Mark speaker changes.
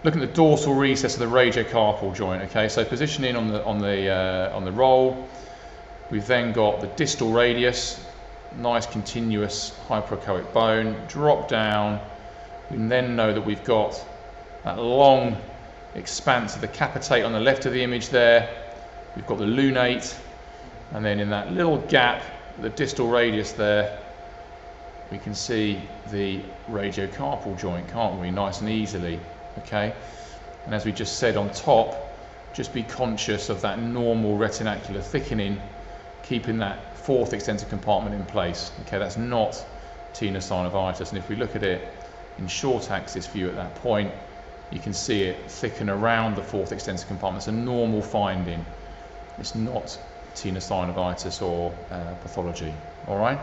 Speaker 1: looking at the dorsal recess of the radiocarpal joint. Okay, so positioning on the roll, we've then got the distal radius, nice continuous hyperechoic bone. Drop down. We then know that we've got that long expanse of the capitate on the left of the image there. We've got the lunate, and then in that little gap, the distal radius there, we can see the radiocarpal joint, can't we? Nice and easily. Okay, and as we just said on top, just be conscious of that normal retinacular thickening, keeping that fourth extensor compartment in place. Okay, that's not tenosynovitis, and if we look at it in short axis view at that point, you can see it thicken around the fourth extensor compartment. It's a normal finding. It's not tenosynovitis or pathology. All right.